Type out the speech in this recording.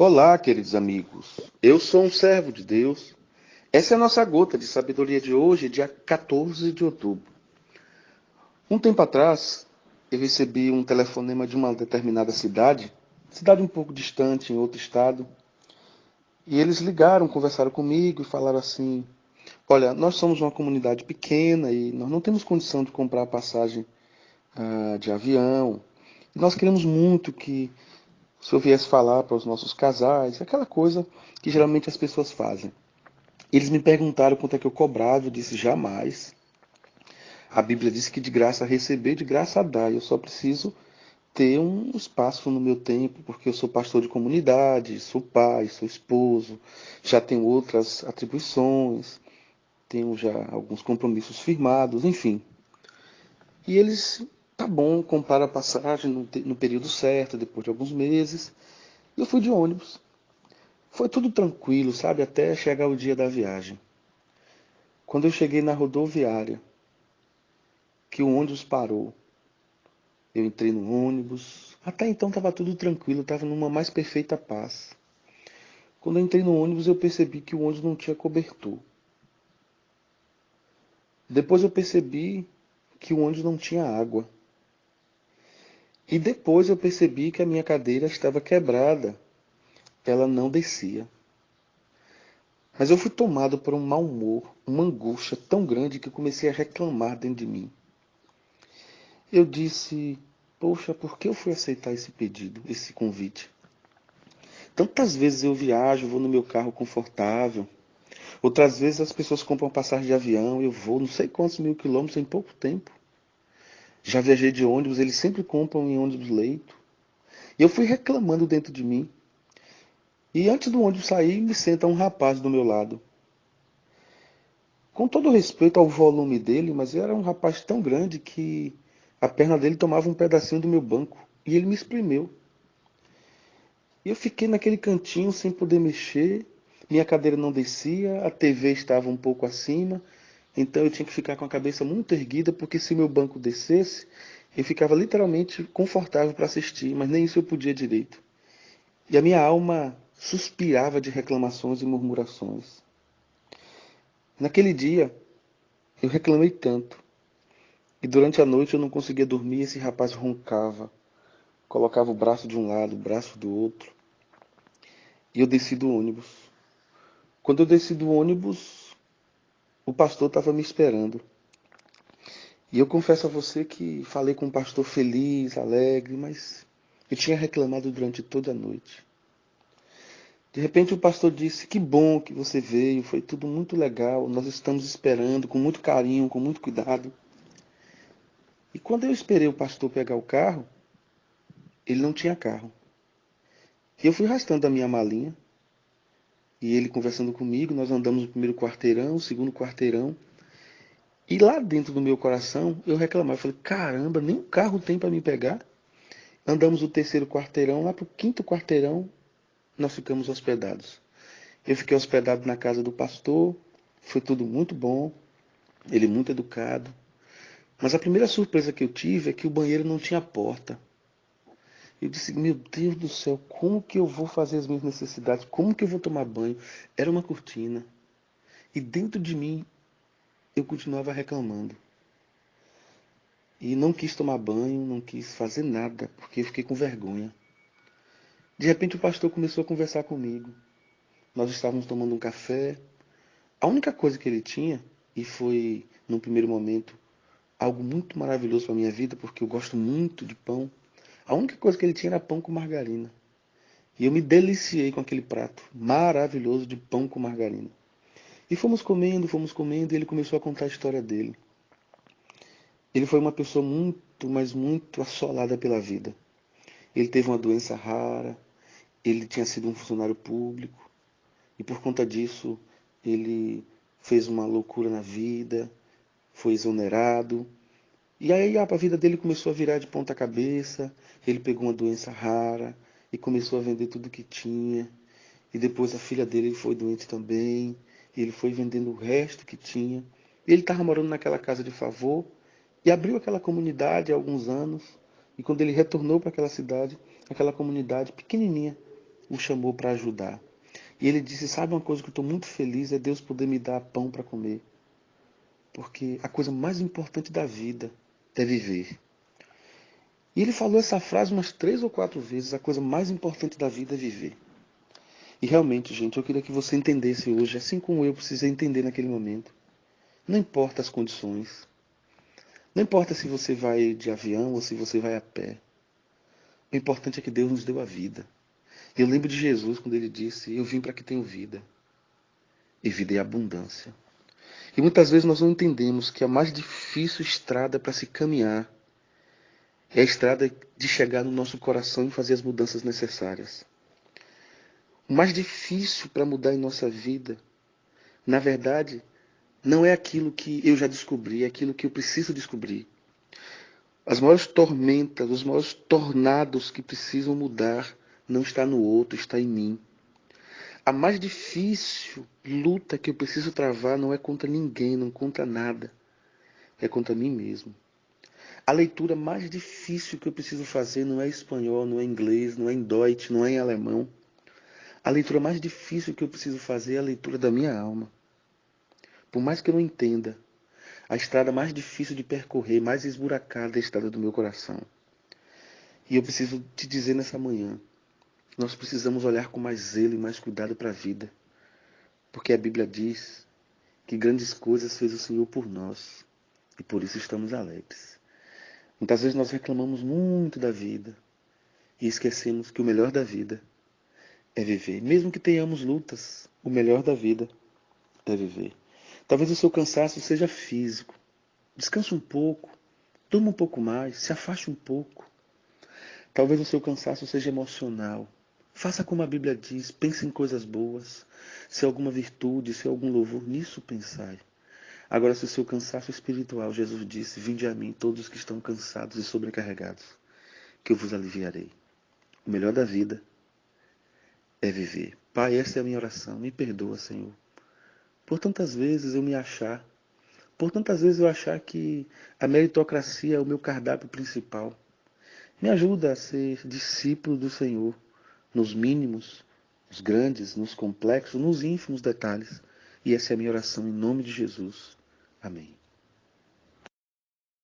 Olá, queridos amigos. Eu sou um servo de Deus. Essa é a nossa gota de sabedoria de hoje, dia 14 de outubro. Um tempo atrás, eu recebi um telefonema de uma determinada cidade um pouco distante, em outro estado, e eles ligaram, conversaram comigo e falaram assim: Olha, nós somos uma comunidade pequena e nós não temos condição de comprar passagem de avião. E nós queremos muito que o senhor viesse falar para os nossos casais, aquela coisa que geralmente as pessoas fazem. Eles me perguntaram quanto é que eu cobrava, eu disse jamais. A Bíblia diz que de graça a receber, de graça a dar. Eu só preciso ter um espaço no meu tempo, porque eu sou pastor de comunidade, sou pai, sou esposo, já tenho outras atribuições, tenho já alguns compromissos firmados, enfim. E eles, tá bom, compraram a passagem no período certo, depois de alguns meses, e eu fui de ônibus. Foi tudo tranquilo, sabe, até chegar o dia da viagem. Quando eu cheguei na rodoviária, que o ônibus parou. Eu entrei no ônibus. Até então estava tudo tranquilo, estava numa mais perfeita paz. Quando eu entrei no ônibus, eu percebi que o ônibus não tinha cobertor. Depois eu percebi que o ônibus não tinha água. E depois eu percebi que a minha cadeira estava quebrada. Ela não descia. Mas eu fui tomado por um mau humor, uma angústia tão grande que eu comecei a reclamar dentro de mim. Eu disse: Poxa, por que eu fui aceitar esse pedido, esse convite? Tantas vezes eu viajo, vou no meu carro confortável. Outras vezes as pessoas compram passagem de avião, eu vou não sei quantos mil quilômetros em pouco tempo. Já viajei de ônibus, eles sempre compram em ônibus leito. E eu fui reclamando dentro de mim. E antes do ônibus sair, me senta um rapaz do meu lado. Com todo respeito ao volume dele, mas era um rapaz tão grande que a perna dele tomava um pedacinho do meu banco. E ele me espremeu. E eu fiquei naquele cantinho sem poder mexer. Minha cadeira não descia, a TV estava um pouco acima, então eu tinha que ficar com a cabeça muito erguida, porque se meu banco descesse, eu ficava literalmente confortável para assistir, mas nem isso eu podia direito. E a minha alma suspirava de reclamações e murmurações. Naquele dia, eu reclamei tanto, e durante a noite eu não conseguia dormir, esse rapaz roncava, colocava o braço de um lado, o braço do outro, e eu desci do ônibus. Quando eu desci do ônibus, o pastor estava me esperando. E eu confesso a você que falei com o pastor feliz, alegre, mas eu tinha reclamado durante toda a noite. De repente o pastor disse: Que bom que você veio, foi tudo muito legal, nós estamos esperando com muito carinho, com muito cuidado. E quando eu esperei o pastor pegar o carro, ele não tinha carro. E eu fui arrastando a minha malinha, e ele conversando comigo, nós andamos o primeiro quarteirão, o segundo quarteirão, e lá dentro do meu coração eu reclamava, eu falei: Caramba, nem um carro tem para me pegar. Andamos o terceiro quarteirão, lá para o quinto quarteirão, nós ficamos hospedados. Eu fiquei hospedado na casa do pastor, foi tudo muito bom, ele muito educado. Mas a primeira surpresa que eu tive é que o banheiro não tinha porta. Eu disse: Meu Deus do céu, como que eu vou fazer as minhas necessidades? Como que eu vou tomar banho? Era uma cortina. E dentro de mim eu continuava reclamando. E não quis tomar banho, não quis fazer nada, porque eu fiquei com vergonha. De repente o pastor começou a conversar comigo. Nós estávamos tomando um café. A única coisa que ele tinha, e foi, num primeiro momento, algo muito maravilhoso para a minha vida, porque eu gosto muito de pão, a única coisa que ele tinha era pão com margarina. E eu me deliciei com aquele prato maravilhoso de pão com margarina. E fomos comendo, e ele começou a contar a história dele. Ele foi uma pessoa muito, mas muito assolada pela vida. Ele teve uma doença rara, ele tinha sido um funcionário público, e por conta disso, ele fez uma loucura na vida, foi exonerado. E aí a vida dele começou a virar de ponta cabeça. Ele pegou uma doença rara e começou a vender tudo que tinha. E depois a filha dele foi doente também. E ele foi vendendo o resto que tinha. E ele estava morando naquela casa de favor e abriu aquela comunidade há alguns anos. E quando ele retornou para aquela cidade, aquela comunidade pequenininha o chamou para ajudar. E ele disse, sabe uma coisa que eu estou muito feliz, é Deus poder me dar pão para comer. Porque a coisa mais importante da vida é viver. E ele falou essa frase umas 3 ou 4 vezes, a coisa mais importante da vida é viver. E realmente, gente, eu queria que você entendesse hoje, assim como eu precisei entender naquele momento. Não importa as condições. Não importa se você vai de avião ou se você vai a pé. O importante é que Deus nos deu a vida. Eu lembro de Jesus quando ele disse, eu vim para que tenham vida. E vida em abundância. E muitas vezes nós não entendemos que a mais difícil estrada para se caminhar é a estrada de chegar no nosso coração e fazer as mudanças necessárias. O mais difícil para mudar em nossa vida, na verdade, não é aquilo que eu já descobri, é aquilo que eu preciso descobrir. As maiores tormentas, os maiores tornados que precisam mudar não está no outro, está em mim. A mais difícil luta que eu preciso travar não é contra ninguém, não contra nada. É contra mim mesmo. A leitura mais difícil que eu preciso fazer não é espanhol, não é inglês, não é em Deutsch, não é em alemão. A leitura mais difícil que eu preciso fazer é a leitura da minha alma. Por mais que eu não entenda, a estrada mais difícil de percorrer, mais esburacada é a estrada do meu coração. E eu preciso te dizer nessa manhã, nós precisamos olhar com mais zelo e mais cuidado para a vida. Porque a Bíblia diz que grandes coisas fez o Senhor por nós. E por isso estamos alegres. Muitas vezes nós reclamamos muito da vida e esquecemos que o melhor da vida é viver. Mesmo que tenhamos lutas, o melhor da vida é viver. Talvez o seu cansaço seja físico. Descanse um pouco, durma um pouco mais, se afaste um pouco. Talvez o seu cansaço seja emocional. Faça como a Bíblia diz, pense em coisas boas. Se há alguma virtude, se há algum louvor, nisso pensai. Agora, se o seu cansaço espiritual, Jesus disse, vinde a mim todos os que estão cansados e sobrecarregados, que eu vos aliviarei. O melhor da vida é viver. Pai, essa é a minha oração. Me perdoa, Senhor. Por tantas vezes eu me achar, por tantas vezes eu achar que a meritocracia é o meu cardápio principal. Me ajuda a ser discípulo do Senhor, nos mínimos, nos grandes, nos complexos, nos ínfimos detalhes. E essa é a minha oração em nome de Jesus. Amém.